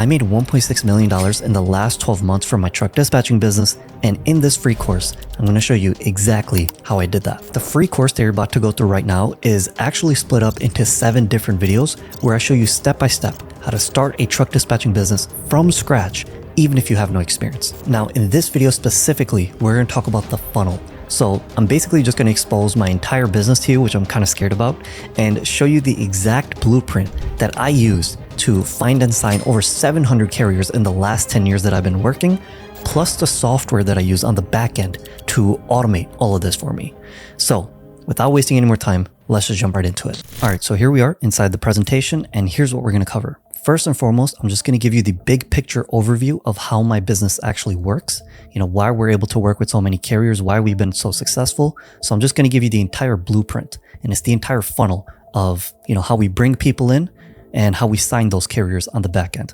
I made $1.6 million in the last 12 months from my truck dispatching business, and in this free course, I'm going to show you exactly how I did that. The free course that you're about to go through right now is actually split up into 7 different videos where I show you step by step how to start a truck dispatching business from scratch, even if you have no experience. Now, in this video specifically, we're going to talk about the funnel. So I'm basically just going to expose my entire business to you, which I'm kind of scared about, and show you the exact blueprint that I used to find and sign over 700 carriers in the last 10 years that I've been working, plus the software that I use on the back end to automate all of this for me. So without wasting any more time, let's just jump right into it. All right, so here we are inside the presentation, and here's what we're going to cover. First and foremost, I'm just going to give you the big picture overview of how my business actually works, why we're able to work with so many carriers, why we've been so successful. So I'm just going to give you the entire blueprint, and it's the entire funnel of, how we bring people in and how we sign those carriers on the back end.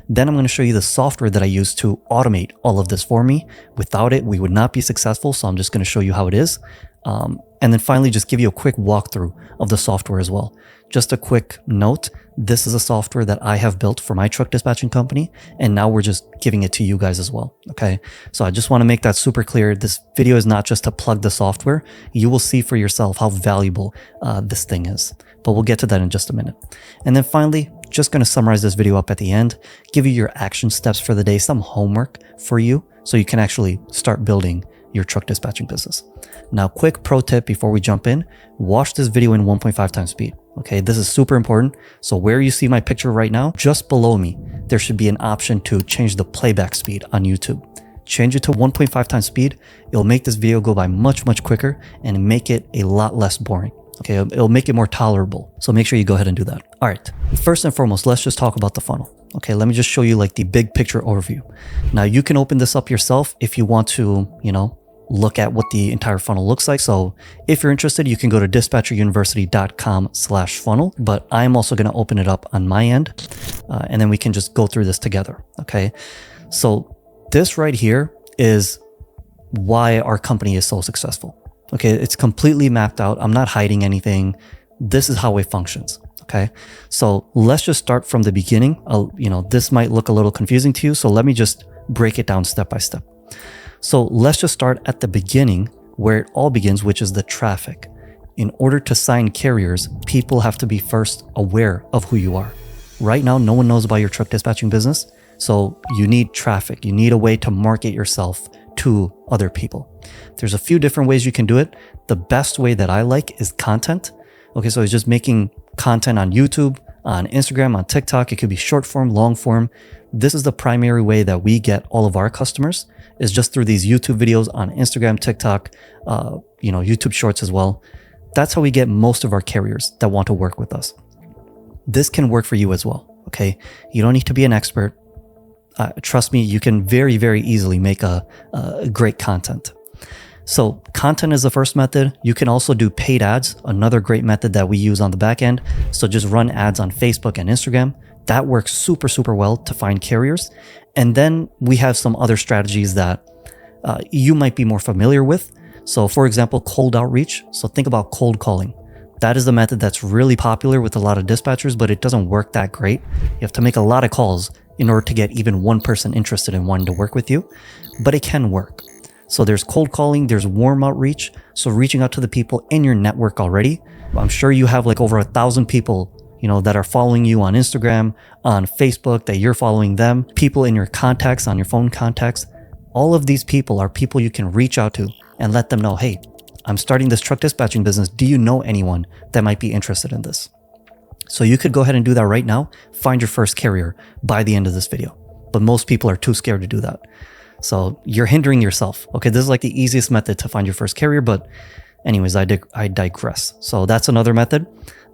Then I'm going to show you the software that I use to automate all of this for me. Without it, we would not be successful. So I'm just going to show you how it is. And then finally, just give you a quick walkthrough of the software as well. Just a quick note, this is a software that I have built for my truck dispatching company, and now we're just giving it to you guys as well, okay? So I just want to make that super clear. This video is not just to plug the software. You will see for yourself how valuable this thing is, but we'll get to that in just a minute. And then finally, just going to summarize this video up at the end, give you your action steps for the day, some homework for you, so you can actually start building your truck dispatching business. Now, quick pro tip before we jump in, watch this video in 1.5 times speed. Okay, this is super important. So where you see my picture right now, just below me, there should be an option to change the playback speed on YouTube. Change it to 1.5 times speed. It'll make this video go by much, much quicker and make it a lot less boring. Okay, it'll make it more tolerable. So make sure you go ahead and do that. All right, first and foremost, let's just talk about the funnel. Okay, let me just show you like the big picture overview. Now you can open this up yourself if you want to, look at what the entire funnel looks like. So if you're interested, you can go to dispatcheruniversity.com/funnel, but I'm also going to open it up on my end. And then we can just go through this together. Okay. So this right here is why our company is so successful. Okay. It's completely mapped out. I'm not hiding anything. This is how it functions. Okay. So let's just start from the beginning. This might look a little confusing to you. So let me just break it down step by step. So let's just start at the beginning where it all begins, which is the traffic. In order to sign carriers, people have to be first aware of who you are. Right now, no one knows about your truck dispatching business. So you need traffic. You need a way to market yourself to other people. There's a few different ways you can do it. The best way that I like is content. Okay, so it's just making content on YouTube, on Instagram, on TikTok. It could be short form, long form. This is the primary way that we get all of our customers, is just through these YouTube videos on Instagram, TikTok, YouTube Shorts as well. That's how we get most of our carriers that want to work with us. This can work for you as well, okay? You don't need to be an expert. Trust me, you can very, very easily make a great content. So content is the first method. You can also do paid ads, another great method that we use on the back end. So just run ads on Facebook and Instagram. That works super, super well to find carriers. And then we have some other strategies that you might be more familiar with. So for example, cold outreach. So think about cold calling. That is the method that's really popular with a lot of dispatchers, but it doesn't work that great. You have to make a lot of calls in order to get even one person interested in wanting to work with you, but it can work. So there's cold calling, there's warm outreach. So reaching out to the people in your network already. I'm sure you have like over 1,000 people that are following you on Instagram, on Facebook, that you're following them, people in your contacts, on your phone contacts. All of these people are people you can reach out to and let them know, hey, I'm starting this truck dispatching business. Do you know anyone that might be interested in this? So you could go ahead and do that right now. Find your first carrier by the end of this video. But most people are too scared to do that. So you're hindering yourself. Okay, this is like the easiest method to find your first carrier. But anyways, I digress. So that's another method.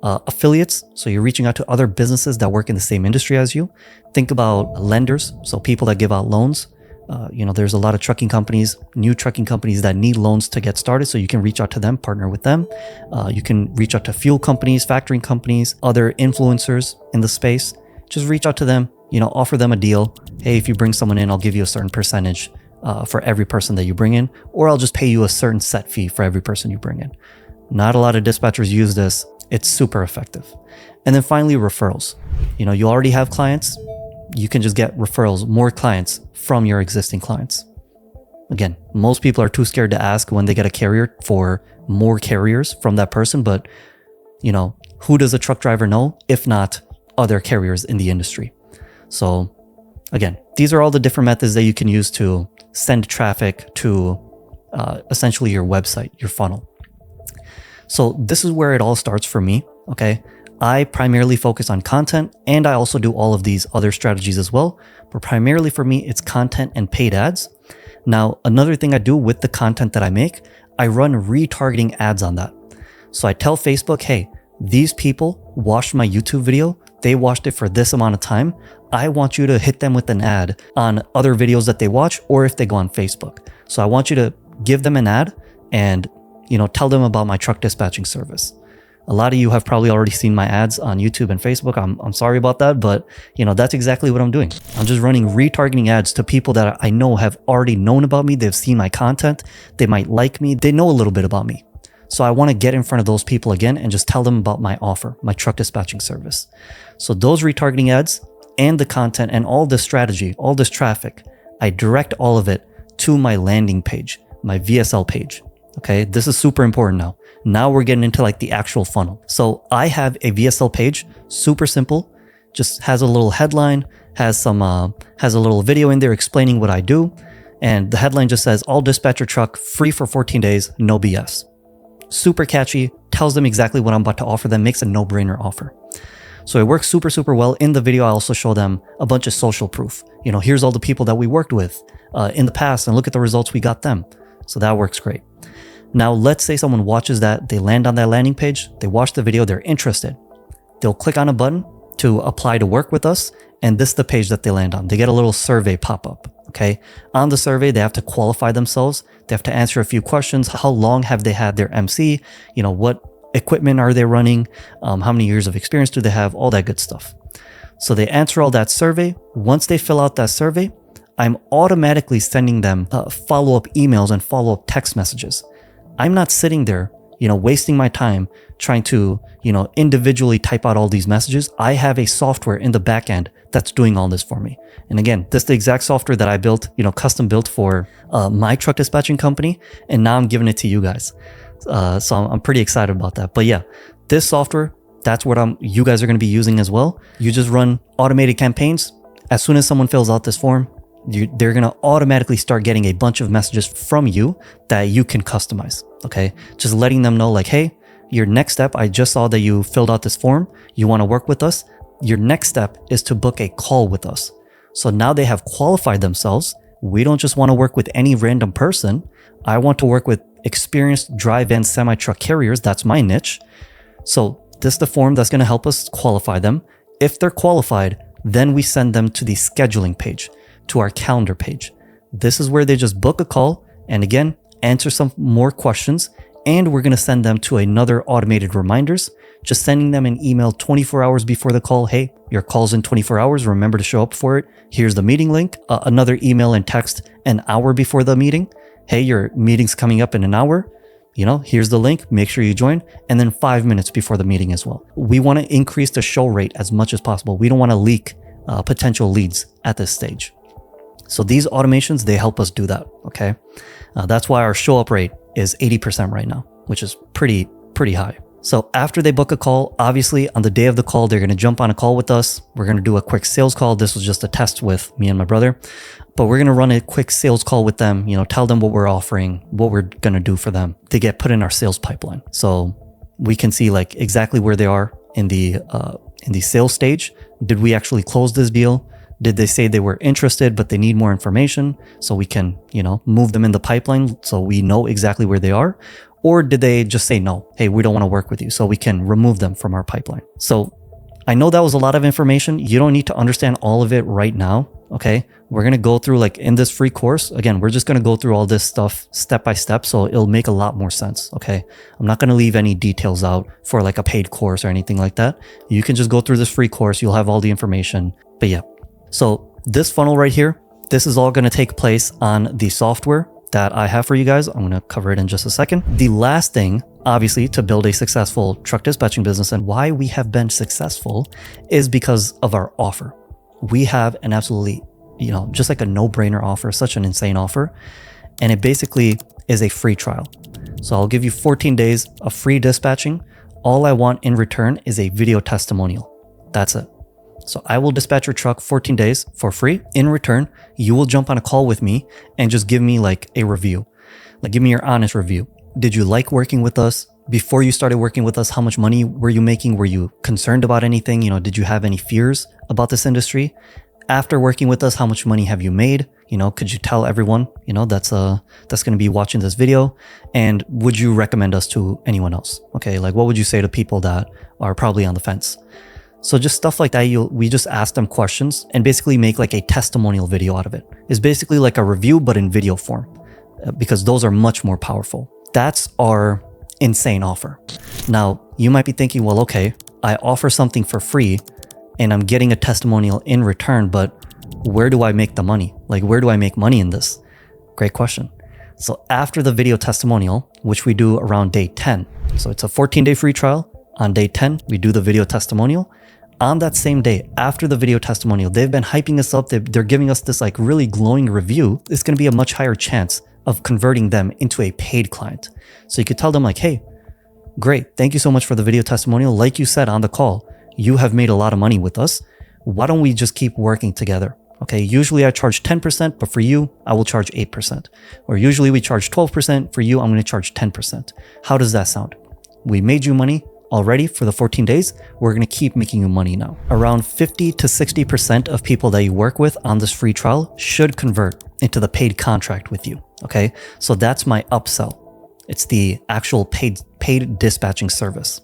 Affiliates. So you're reaching out to other businesses that work in the same industry as you. Think about lenders. So people that give out loans. There's a lot of trucking companies, new trucking companies that need loans to get started. So you can reach out to them, partner with them. You can reach out to fuel companies, factoring companies, other influencers in the space. Just reach out to them, offer them a deal. Hey, if you bring someone in, I'll give you a certain percentage for every person that you bring in, or I'll just pay you a certain set fee for every person you bring in. Not a lot of dispatchers use this. It's super effective. And then finally, referrals. You already have clients. you can just get referrals, more clients from your existing clients. Again, most people are too scared to ask when they get a carrier for more carriers from that person, but who does a truck driver know if not other carriers in the industry? So again, these are all the different methods that you can use to send traffic to essentially your website, your funnel. So this is where it all starts for me, okay? I primarily focus on content, and I also do all of these other strategies as well. But primarily for me, it's content and paid ads. Now, another thing I do with the content that I make, I run retargeting ads on that. So I tell Facebook, hey, these people watched my YouTube video. They watched it for this amount of time. I want you to hit them with an ad on other videos that they watch, or if they go on Facebook. So I want you to give them an ad and, tell them about my truck dispatching service. A lot of you have probably already seen my ads on YouTube and Facebook. I'm sorry about that, but that's exactly what I'm doing. I'm just running retargeting ads to people that I know have already known about me. They've seen my content. They might like me. They know a little bit about me. So I want to get in front of those people again and just tell them about my offer, my truck dispatching service. So those retargeting ads and the content and all this strategy, all this traffic, I direct all of it to my landing page, my VSL page. Okay, this is super important now. Now we're getting into like the actual funnel. So I have a VSL page, super simple, just has a little headline, has a little video in there explaining what I do. And the headline just says, "I'll dispatch your truck free for 14 days, no BS. Super catchy, tells them exactly what I'm about to offer them, makes a no-brainer offer. So it works super, super well. In the video, I also show them a bunch of social proof. Here's all the people that we worked with in the past, and look at the results we got them. So that works great. Now, let's say someone watches that, they land on that landing page, they watch the video, they're interested. They'll click on a button to apply to work with us, and this is the page that they land on. They get a little survey pop up, okay? On the survey, they have to qualify themselves. They have to answer a few questions. How long have they had their MC? What equipment are they running? How many years of experience do they have? All that good stuff. So they answer all that survey. Once they fill out that survey, I'm automatically sending them follow-up emails and follow-up text messages. I'm not sitting there, wasting my time trying to, individually type out all these messages. I have a software in the back end that's doing all this for me. And again, this is the exact software that I built, custom built for my truck dispatching company. And now I'm giving it to you guys. So I'm pretty excited about that. But yeah, this software, that's what you guys are going to be using as well. You just run automated campaigns. As soon as someone fills out this form, they're going to automatically start getting a bunch of messages from you that you can customize. Okay. Just letting them know like, hey, your next step, I just saw that you filled out this form. You want to work with us. Your next step is to book a call with us. So now they have qualified themselves. We don't just want to work with any random person. I want to work with experienced dry van semi-truck carriers. That's my niche. So this is the form that's going to help us qualify them. If they're qualified, then we send them to the scheduling page, to our calendar page. This is where they just book a call and again, answer some more questions. And we're going to send them to another automated reminders, just sending them an email 24 hours before the call. Hey, your call's in 24 hours. Remember to show up for it. Here's the meeting link. Another email and text an hour before the meeting. Hey, your meeting's coming up in an hour. Here's the link. Make sure you join. And then 5 minutes before the meeting as well. We want to increase the show rate as much as possible. We don't want to leak potential leads at this stage. So these automations, they help us do that, okay? That's why our show up rate is 80% right now, which is pretty high. So after they book a call, obviously on the day of the call, they're going to jump on a call with us. We're going to do a quick sales call. This was just a test with me and my brother, but we're going to run a quick sales call with them, tell them what we're offering, what we're going to do for them to get put in our sales pipeline. So we can see like exactly where they are in the sales stage. Did we actually close this deal? Did they say they were interested, but they need more information so we can, move them in the pipeline so we know exactly where they are? Or did they just say, no, hey, we don't want to work with you, so we can remove them from our pipeline? So I know that was a lot of information. You don't need to understand all of it right now, okay? We're going to go through like in this free course. Again, we're just going to go through all this stuff step by step, so it'll make a lot more sense, okay? I'm not going to leave any details out for like a paid course or anything like that. You can just go through this free course. You'll have all the information. But yeah. So this funnel right here, this is all going to take place on the software that I have for you guys. I'm going to cover it in just a second. The last thing, obviously, to build a successful truck dispatching business and why we have been successful is because of our offer. we have an absolutely, just like a no-brainer offer, such an insane offer. And it basically is a free trial. So I'll give you 14 days of free dispatching. All I want in return is a video testimonial. That's it. So I will dispatch your truck 14 days for free. In return, you will jump on a call with me and just give me like a review. Like give me your honest review. Did you like working with us? Before you started working with us, how much money were you making? Were you concerned about anything? Did you have any fears about this industry? After working with us, how much money have you made? Could you tell everyone, that's going to be watching this video? And would you recommend us to anyone else? Okay, like what would you say to people that are probably on the fence? So just stuff like that, we just ask them questions and basically make like a testimonial video out of it. It's basically like a review, but in video form, because those are much more powerful. That's our insane offer. Now, you might be thinking, well, okay, I offer something for free and I'm getting a testimonial in return, but where do I make the money? Like, where do I make money in this? Great question. So after the video testimonial, which we do around day 10, so it's a 14-day free trial. On day 10, we do the video testimonial. On that same day, after the video testimonial, they've been hyping us up. They're giving us this like really glowing review. It's going to be a much higher chance of converting them into a paid client. So you could tell them like, hey, great. Thank you so much for the video testimonial. Like you said on the call, you have made a lot of money with us. Why don't we just keep working together? Okay, usually I charge 10%, but for you, I will charge 8%. Or usually we charge 12%. For you, I'm going to charge 10%. How does that sound? We made you money already for the 14 days. We're going to keep making you money now. Around 50 to 60% of people that you work with on this free trial should convert into the paid contract with you. Okay, so that's my upsell. It's the actual paid dispatching service.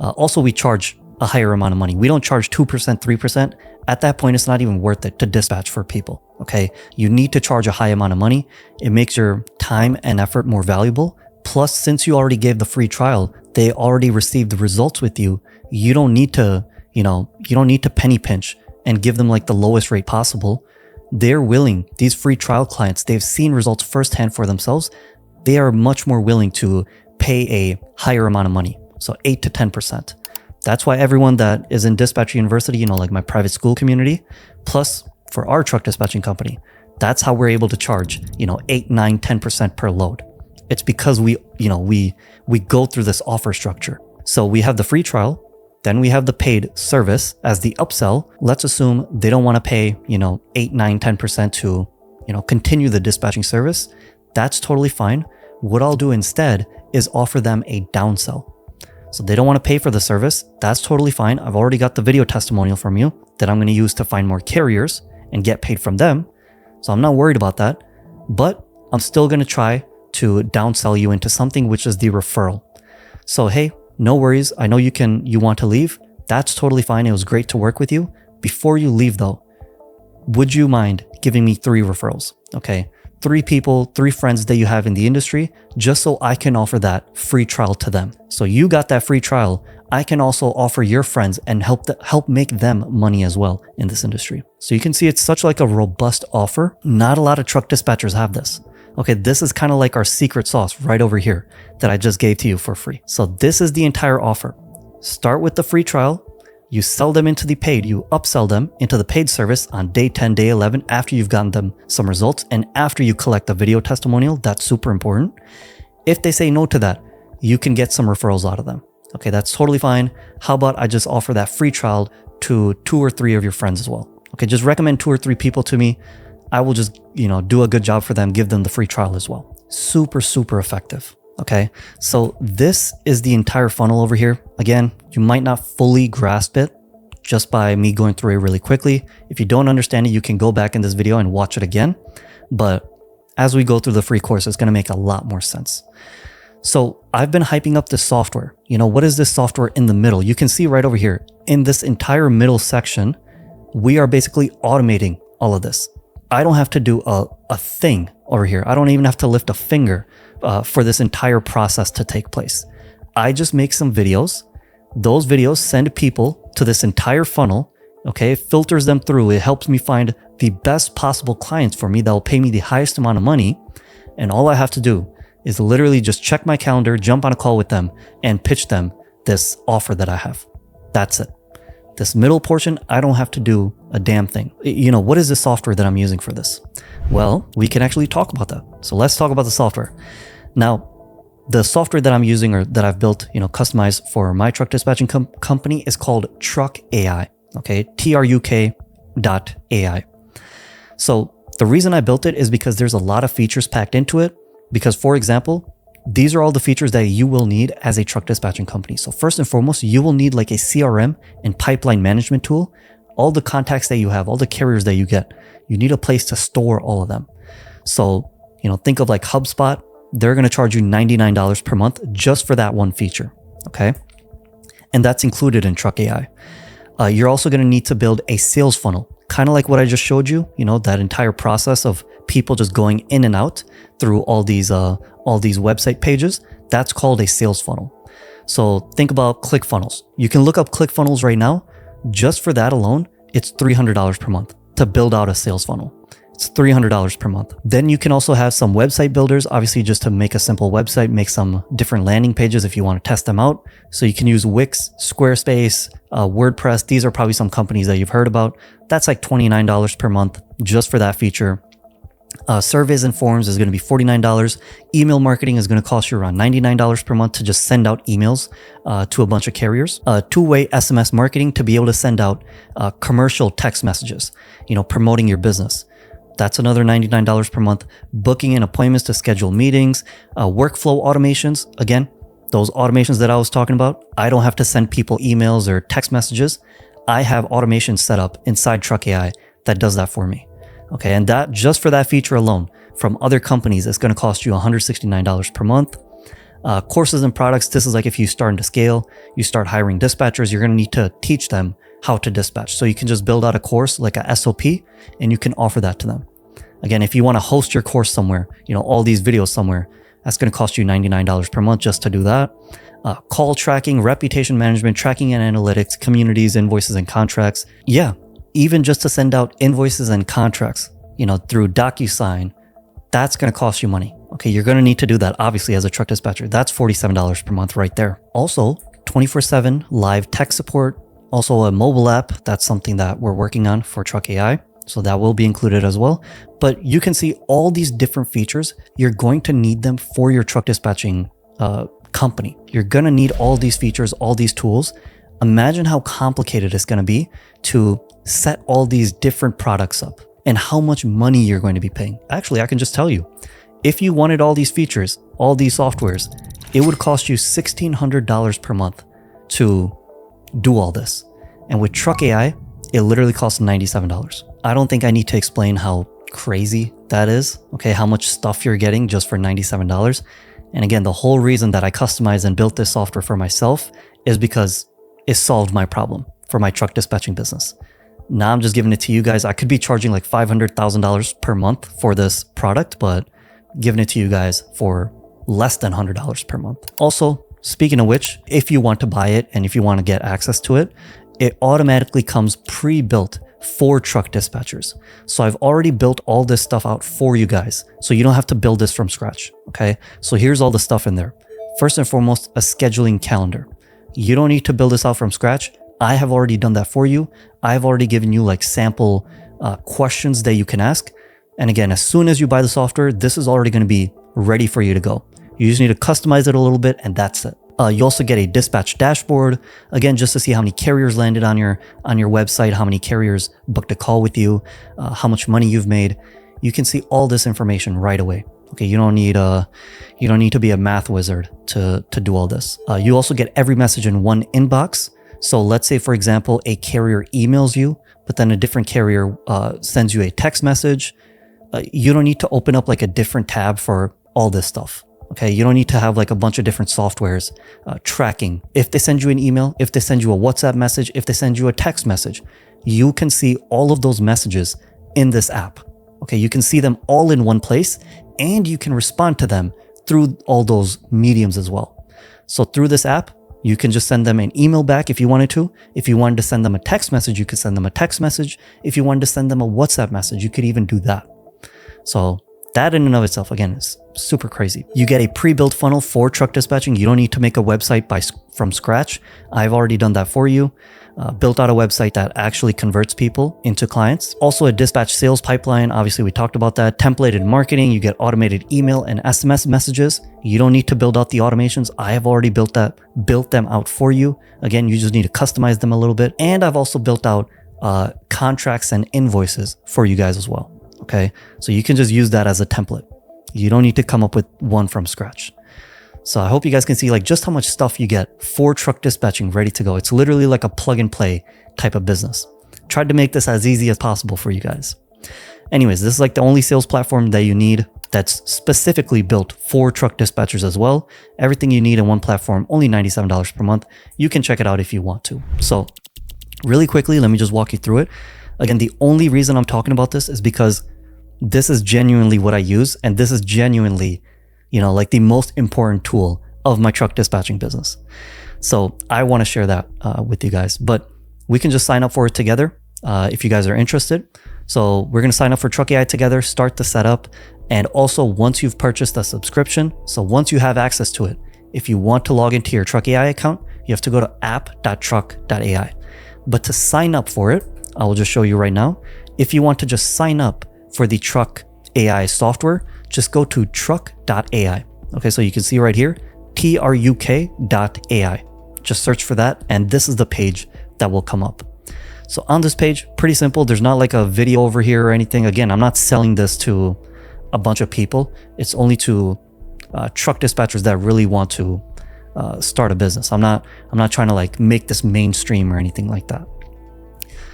Also, we charge a higher amount of money. We don't charge 2%, 3%. At that point, it's not even worth it to dispatch for people. Okay, you need to charge a high amount of money. It makes your time and effort more valuable. Plus, since you already gave the free trial, they already received the results with you. You don't need to, you don't need to penny pinch and give them like the lowest rate possible. They're willing, these free trial clients, they've seen results firsthand for themselves. They are much more willing to pay a higher amount of money. So 8 to 10%. That's why everyone that is in Dispatch University, like my private school community, plus for our truck dispatching company, that's how we're able to charge, 8, 9, 10% per load. It's because we go through this offer structure. So we have the free trial, then we have the paid service as the upsell. Let's assume they don't want to pay, 8, 9, 10% to, continue the dispatching service. That's totally fine. What I'll do instead is offer them a downsell. So they don't want to pay for the service. That's totally fine. I've already got the video testimonial from you that I'm going to use to find more carriers and get paid from them. So I'm not worried about that, but I'm still going to try to downsell you into something, which is the referral. So, hey, no worries. I know you want to leave. That's totally fine. It was great to work with you. Before you leave though, would you mind giving me 3 referrals? Okay. 3 people, 3 friends that you have in the industry, just so I can offer that free trial to them. So you got that free trial. I can also offer your friends and help make them money as well in this industry. So you can see it's such like a robust offer. Not a lot of truck dispatchers have this. Okay, this is kind of like our secret sauce right over here that I just gave to you for free. So this is the entire offer. Start with the free trial. You sell them into the paid, you upsell them into the paid service on day 10, day 11, after you've gotten them some results and after you collect the video testimonial. That's super important. If they say no to that, you can get some referrals out of them. Okay, that's totally fine. How about I just offer that free trial to 2 or 3 of your friends as well? Okay, just recommend 2 or 3 people to me. I will just, do a good job for them, give them the free trial as well. Super, super effective. Okay, so this is the entire funnel over here. Again, you might not fully grasp it just by me going through it really quickly. If you don't understand it, you can go back in this video and watch it again. But as we go through the free course, it's going to make a lot more sense. So I've been hyping up this software. What is this software in the middle? You can see right over here in this entire middle section, we are basically automating all of this. I don't have to do a thing over here. I don't even have to lift a finger for this entire process to take place. I just make some videos. Those videos send people to this entire funnel. Okay, it filters them through. It helps me find the best possible clients for me that will pay me the highest amount of money. And all I have to do is literally just check my calendar, jump on a call with them, and pitch them this offer that I have. That's it. This middle portion, I don't have to do a damn thing. You know, what is the software that I'm using for this? Well, we can actually talk about that. So let's talk about the software. Now, the software that I'm using or that I've built, you know, customized for my truck dispatching company is called TrukAI. Okay, TRUK.ai. So the reason I built it is because there's a lot of features packed into it. Because, for example, these are all the features that you will need as a truck dispatching company. So first and foremost, you will need like a CRM and pipeline management tool. All the contacts that you have, all the carriers that you get, you need a place to store all of them. So, you know, think of like HubSpot. They're going to charge you $99 per month just for that one feature. Okay. And that's included in TrukAI. You're also going to need to build a sales funnel, kind of like what I just showed you, you know, that entire process of people just going in and out through all these website pages. That's called a sales funnel. So think about ClickFunnels. You can look up ClickFunnels right now. Just for that alone, it's $300 per month to build out a sales funnel. It's $300 per month. Then you can also have some website builders, obviously just to make a simple website, make some different landing pages if you want to test them out. So you can use Wix, Squarespace, WordPress. These are probably some companies that you've heard about. That's like $29 per month just for that feature. Surveys and forms is going to be $49. Email marketing is going to cost you around $99 per month to just send out emails to a bunch of carriers. Two-way SMS marketing to be able to send out commercial text messages, you know, promoting your business. That's another $99 per month. Booking in appointments to schedule meetings, workflow automations. Again, those automations that I was talking about, I don't have to send people emails or text messages. I have automation set up inside TrukAI that does that for me. Okay, and that just for that feature alone from other companies, it's going to cost you $169 per month. Courses and products. This is like if you start to scale, you start hiring dispatchers, you're going to need to teach them how to dispatch. So you can just build out a course like a SOP and you can offer that to them. Again, if you want to host your course somewhere, you know, all these videos somewhere, that's going to cost you $99 per month just to do that. Call tracking, reputation management, tracking and analytics, communities, invoices and contracts. Yeah. Even just to send out invoices and contracts, you know, through DocuSign, that's going to cost you money. Okay, you're going to need to do that, obviously, as a truck dispatcher. That's $47 per month right there. Also, 24/7 live tech support, also a mobile app. That's something that we're working on for TrukAI. So that will be included as well. But you can see all these different features. You're going to need them for your truck dispatching company. You're going to need all these features, all these tools. Imagine how complicated it's going to be to set all these different products up and how much money you're going to be paying. Actually, I can just tell you, if you wanted all these features, all these softwares, it would cost you $1,600 per month to do all this. And with TrukAI, it literally costs $97. I don't think I need to explain how crazy that is. Okay, how much stuff you're getting just for $97. And again, the whole reason that I customized and built this software for myself is because it solved my problem for my truck dispatching business. Now I'm just giving it to you guys. I could be charging like $500,000 per month for this product, but giving it to you guys for less than $100 per month. Also, speaking of which, if you want to buy it and if you want to get access to it, it automatically comes pre-built for truck dispatchers. So I've already built all this stuff out for you guys. So you don't have to build this from scratch. Okay. So here's all the stuff in there. First and foremost, a scheduling calendar. You don't need to build this out from scratch. I have already done that for you. I've already given you like sample questions that you can ask. And again, as soon as you buy the software, this is already going to be ready for you to go. You just need to customize it a little bit and that's it. You also get a dispatch dashboard, again, just to see how many carriers landed on your website, how many carriers booked a call with you, how much money you've made. You can see all this information right away. Okay, you don't need to be a math wizard to do all this. You also get every message in one inbox. So let's say, for example, a carrier emails you, but then a different carrier sends you a text message. You don't need to open up like a different tab for all this stuff. Okay, you don't need to have like a bunch of different softwares tracking. If they send you an email, if they send you a WhatsApp message, if they send you a text message, you can see all of those messages in this app. Okay, you can see them all in one place and you can respond to them through all those mediums as well. So through this app, you can just send them an email back if you wanted to. If you wanted to send them a text message, you could send them a text message. If you wanted to send them a WhatsApp message, you could even do that. So That in and of itself, again, is super crazy. You get a pre-built funnel for truck dispatching. You don't need to make a website from scratch. I've already done that for you. Built out a website that actually converts people into clients. Also a dispatch sales pipeline. Obviously, we talked about that. Templated marketing. You get automated email and SMS messages. You don't need to build out the automations. I have already built them out for you. Again, you just need to customize them a little bit. And I've also built out contracts and invoices for you guys as well. Okay, so you can just use that as a template. You don't need to come up with one from scratch. So I hope you guys can see like just how much stuff you get for truck dispatching ready to go. It's literally like a plug and play type of business. Tried to make this as easy as possible for you guys. Anyways, this is like the only sales platform that you need that's specifically built for truck dispatchers as well. Everything you need in one platform, only $97 per month. You can check it out if you want to. So really quickly, let me just walk you through it. Again, the only reason I'm talking about this is because this is genuinely what I use. And this is genuinely, like the most important tool of my truck dispatching business. So I want to share that with you guys, but we can just sign up for it together if you guys are interested. So we're going to sign up for TrukAI together, start the setup. And also once you've purchased a subscription, so once you have access to it, if you want to log into your TrukAI account, you have to go to app.truk.ai. But to sign up for it, I will just show you right now. If you want to just sign up for the TrukAI software, just go to truk.ai. Okay, so you can see right here, truk.ai. Just search for that, and this is the page that will come up. So on this page, pretty simple. There's not like a video over here or anything. Again, I'm not selling this to a bunch of people. It's only to truck dispatchers that really want to start a business. I'm not trying to like make this mainstream or anything like that.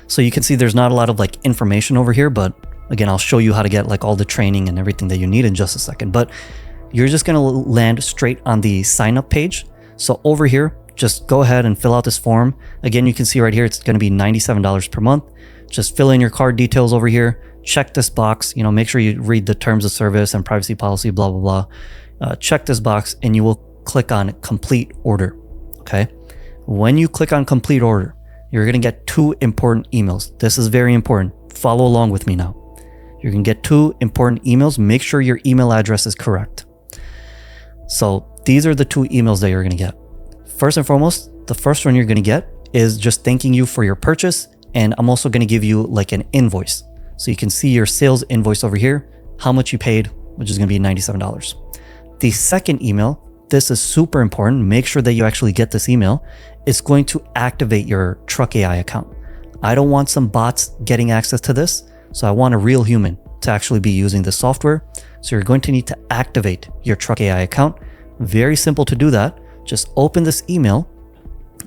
So you can see there's not a lot of like information over here, but again, I'll show you how to get like all the training and everything that you need in just a second. But you're just going to land straight on the sign up page. So over here, just go ahead and fill out this form. Again, you can see right here, it's going to be $97 per month. Just fill in your card details over here. Check this box, make sure you read the terms of service and privacy policy, blah, blah, blah. Check this box and you will click on complete order. Okay. When you click on complete order, you're going to get 2 important emails. This is very important. Follow along with me now. You're going to get 2 important emails. Make sure your email address is correct. So these are the 2 emails that you're going to get. First and foremost, the first one you're going to get is just thanking you for your purchase. And I'm also going to give you like an invoice. So you can see your sales invoice over here, how much you paid, which is going to be $97. The second email, this is super important. Make sure that you actually get this email. It's going to activate your TrukAI account. I don't want some bots getting access to this. So I want a real human to actually be using the software. So you're going to need to activate your TrukAI account. Very simple to do that. Just open this email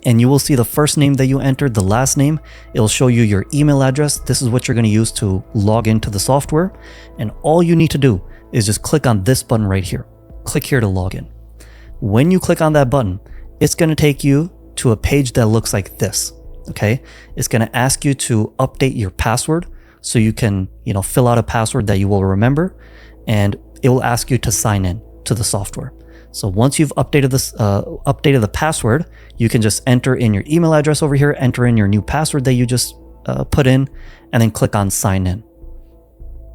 and you will see the first name that you entered, the last name. It'll show you your email address. This is what you're going to use to log into the software. And all you need to do is just click on this button right here. Click here to log in. When you click on that button, it's going to take you to a page that looks like this. Okay. It's going to ask you to update your password so you can, fill out a password that you will remember, and it will ask you to sign in to the software. So once you've updated the password, you can just enter in your email address over here, enter in your new password that you just put in, and then click on sign in.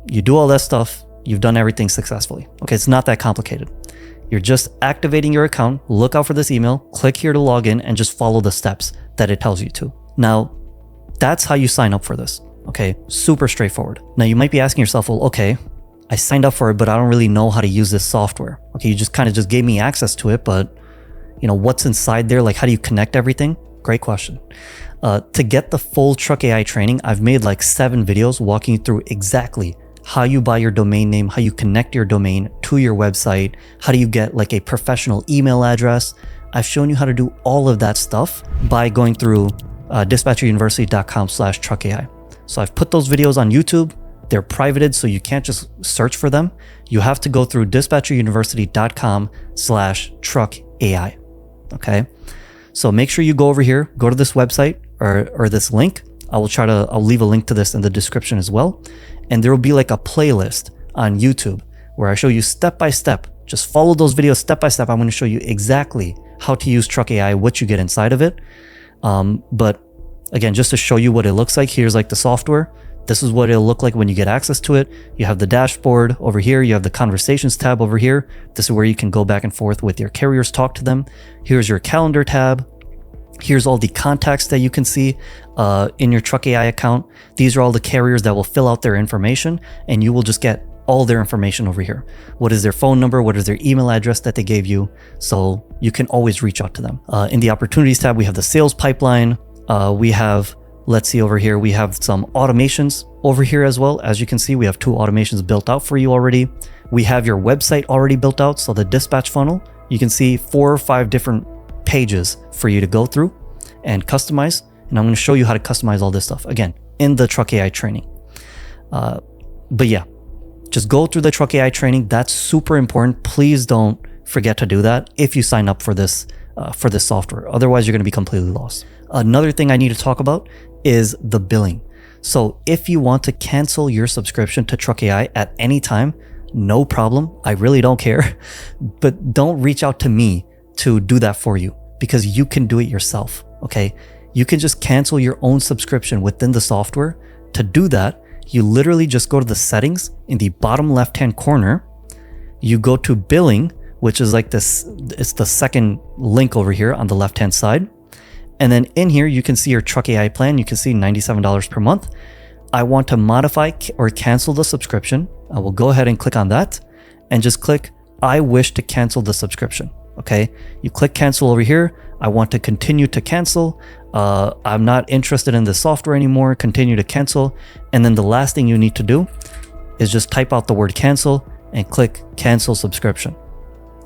You do all that stuff, you've done everything successfully. Okay, it's not that complicated. You're just activating your account, look out for this email, click here to log in, and just follow the steps that it tells you to. Now, that's how you sign up for this. Okay, super straightforward. Now you might be asking yourself, well, okay, I signed up for it, but I don't really know how to use this software. Okay, you just kind of just gave me access to it, but what's inside there? Like, how do you connect everything? Great question. To get the full TrukAI training, I've made like 7 videos walking you through exactly how you buy your domain name, how you connect your domain to your website, how do you get like a professional email address. I've shown you how to do all of that stuff by going through dispatcheruniversity.com/TrukAI. So I've put those videos on YouTube. They're privated, so you can't just search for them. You have to go through dispatcheruniversity.com/TrukAI. Okay. So make sure you go over here, go to this website or this link. I'll leave a link to this in the description as well. And there will be like a playlist on YouTube where I show you step by step. Just follow those videos step by step. I'm going to show you exactly how to use TrukAI, what you get inside of it. But again, just to show you what it looks like, here's like the software. This is what it'll look like when you get access to it. You have the dashboard over here. You have the conversations tab over here. This is where you can go back and forth with your carriers, talk to them. Here's your calendar tab. Here's all the contacts that you can see in your TrukAI account. These are all the carriers that will fill out their information, and you will just get all their information over here. What is their phone number? What is their email address that they gave you? So you can always reach out to them. In the opportunities tab, we have the sales pipeline. We have, let's see over here, we have some automations over here as well. As you can see, we have 2 automations built out for you already. We have your website already built out. So the dispatch funnel, you can see 4 or 5 different pages for you to go through and customize. And I'm going to show you how to customize all this stuff again in the TrukAI training. But yeah, just go through the TrukAI training. That's super important. Please don't forget to do that if you sign up for this software. Otherwise, you're going to be completely lost. Another thing I need to talk about is the billing. So if you want to cancel your subscription to TrukAI at any time, no problem. I really don't care. But don't reach out to me to do that for you, because you can do it yourself. Okay. You can just cancel your own subscription within the software. To do that, you literally just go to the settings in the bottom left-hand corner. You go to billing, which is like this, it's the second link over here on the left-hand side. And then in here, you can see your TrukAI plan. You can see $97 per month. I want to modify or cancel the subscription. I will go ahead and click on that and just click, I wish to cancel the subscription. Okay. You click cancel over here. I want to continue to cancel. I'm not interested in this software anymore. Continue to cancel. And then the last thing you need to do is just type out the word cancel and click cancel subscription.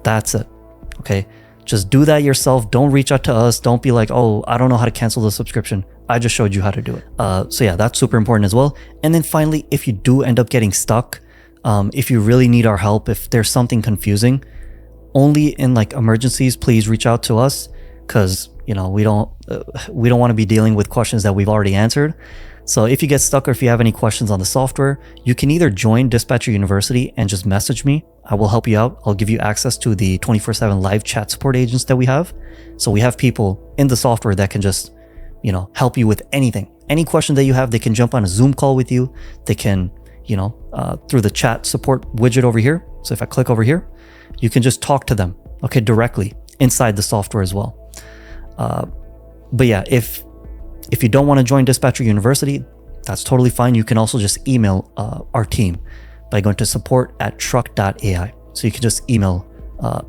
That's it. Okay. Just do that yourself. Don't reach out to us. Don't be like, oh, I don't know how to cancel the subscription. I just showed you how to do it. So yeah, that's super important as well. And then finally, if you do end up getting stuck, if you really need our help, if there's something confusing, only in like emergencies, please reach out to us, because we don't want to be dealing with questions that we've already answered. So if you get stuck or if you have any questions on the software, you can either join Dispatcher University and just message me. I will help you out. I'll give you access to the 24/7 live chat support agents that we have. So we have people in the software that can just, help you with anything. Any question that you have, they can jump on a Zoom call with you. They can, through the chat support widget over here. So if I click over here, you can just talk to them, okay, directly inside the software as well. But yeah, if you don't want to join Dispatcher University, that's totally fine. You can also just email our team by going to support@truk.ai. So you can just email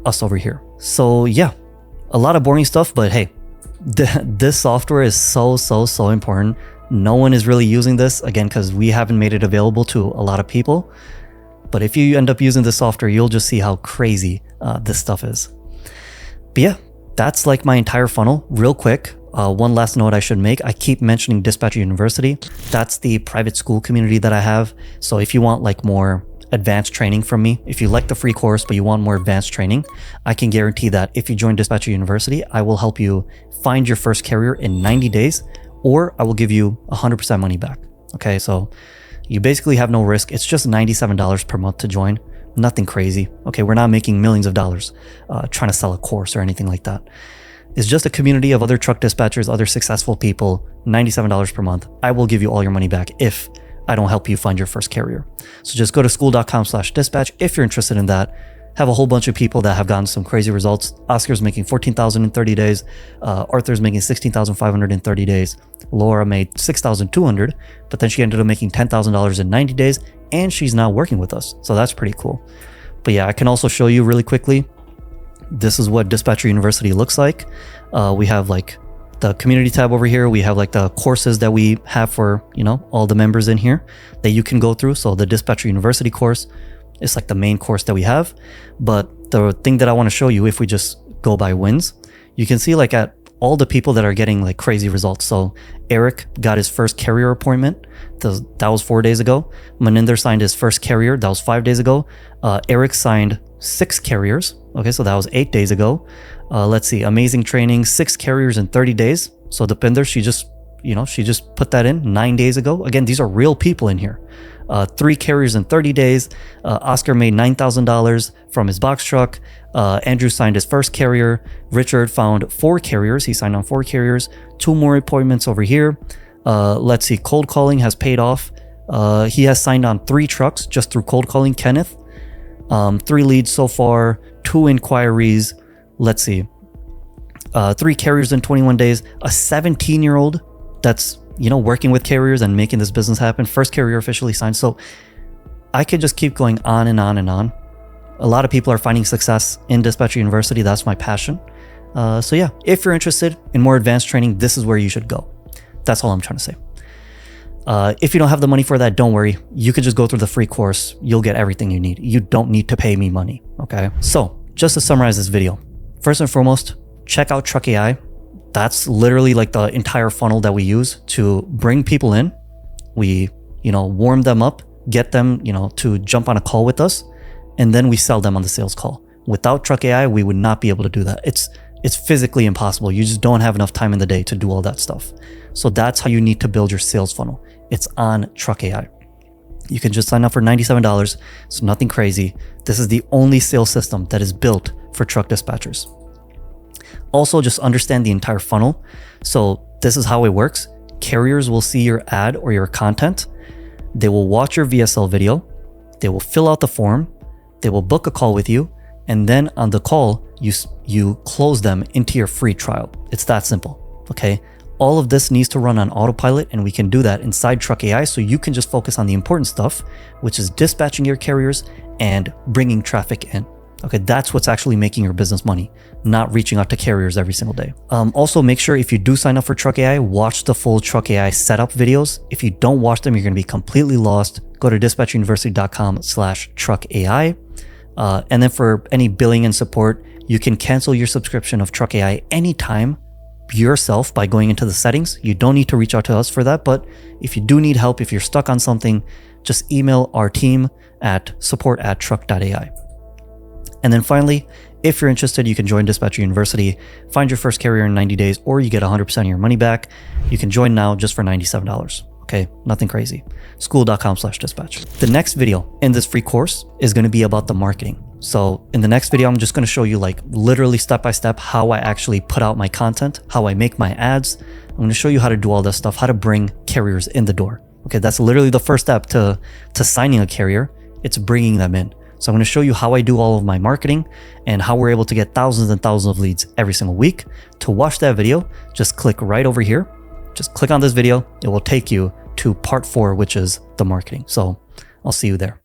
us over here. So yeah, a lot of boring stuff, but hey, this software is so important. No one is really using this, again, because we haven't made it available to a lot of people. But if you end up using this software, you'll just see how crazy this stuff is. But yeah, that's like my entire funnel. Real quick, one last note I should make. I keep mentioning Dispatcher University. That's the private school community that I have. So if you want like more advanced training from me, if you like the free course but you want more advanced training, I can guarantee that if you join Dispatcher University, I will help you find your first carrier in 90 days, or I will give you 100% money back. Okay, so you basically have no risk. It's just $97 per month to join. Nothing crazy. Okay, we're not making millions of dollars trying to sell a course or anything like that. It's just a community of other truck dispatchers, other successful people, $97 per month. I will give you all your money back if I don't help you find your first carrier. So just go to school.com/dispatch if you're interested in that. Have a whole bunch of people that have gotten some crazy results. Oscar's making $14,000 in 30 days. Arthur's making $16,500 in 30 days. Laura made $6,200, but then she ended up making $10,000 in 90 days, and she's now working with us. So that's pretty cool. But yeah, I can also show you really quickly. This is what Dispatcher University looks like. We have like the community tab over here. We have like the courses that we have for, all the members in here that you can go through. So the Dispatcher University course is like the main course that we have. But the thing that I want to show you, if we just go by wins, you can see like at all the people that are getting like crazy results. So Eric got his first carrier appointment. That was 4 days ago. Maninder signed his first carrier. That was 5 days ago. Eric signed 6 carriers. Okay, so that was 8 days ago. Let's see, amazing training, 6 carriers in 30 days. So Deepinder, she just put that in 9 days ago. Again, these are real people in here. 3 carriers in 30 days. Oscar made $9,000 from his box truck. Andrew signed his first carrier. Richard found 4 carriers. He signed on 4 carriers. 2 more appointments over here. Let's see, cold calling has paid off. He has signed on 3 trucks just through cold calling Kenneth. 3 leads so far, 2 inquiries. Let's see. 3 carriers in 21 days. A 17-year-old that's, working with carriers and making this business happen. First carrier officially signed. So I could just keep going on and on and on. A lot of people are finding success in Dispatcher University. That's my passion. So yeah, if you're interested in more advanced training, this is where you should go. That's all I'm trying to say. If you don't have the money for that, don't worry. You could just go through the free course. You'll get everything you need. You don't need to pay me money, okay? So just to summarize this video, first and foremost, check out TrukAI. That's literally like the entire funnel that we use to bring people in. We, warm them up, get them, to jump on a call with us, and then we sell them on the sales call. Without TrukAI, we would not be able to do that. It's physically impossible. You just don't have enough time in the day to do all that stuff. So that's how you need to build your sales funnel. It's on TrukAI. You can just sign up for $97. So nothing crazy. This is the only sales system that is built for truck dispatchers. Also, just understand the entire funnel. So this is how it works. Carriers will see your ad or your content. They will watch your VSL video. They will fill out the form. They will book a call with you. And then on the call, you close them into your free trial. It's that simple, okay? All of this needs to run on autopilot, and we can do that inside TrukAI, so you can just focus on the important stuff, which is dispatching your carriers and bringing traffic in. Okay, that's what's actually making your business money, not reaching out to carriers every single day. Also, make sure if you do sign up for TrukAI, watch the full TrukAI setup videos. If you don't watch them, you're going to be completely lost. Go to dispatcheruniversity.com/TrukAI. And then for any billing and support, you can cancel your subscription of TrukAI anytime yourself by going into the settings. You don't need to reach out to us for that, but if you do need help, if you're stuck on something, just email our team at support@truk.ai. And then finally, if you're interested, you can join Dispatcher University, find your first carrier in 90 days, or you get 100% of your money back. You can join now just for $97. Okay, nothing crazy. School.com/dispatch. The next video in this free course is going to be about the marketing. So in the next video, I'm just going to show you like literally step by step how I actually put out my content, how I make my ads. I'm going to show you how to do all this stuff, how to bring carriers in the door. Okay, that's literally the first step to signing a carrier. It's bringing them in. So I'm going to show you how I do all of my marketing and how we're able to get thousands and thousands of leads every single week. To watch that video, just click right over here. Just click on this video. It will take you to part 4, which is the marketing. So I'll see you there.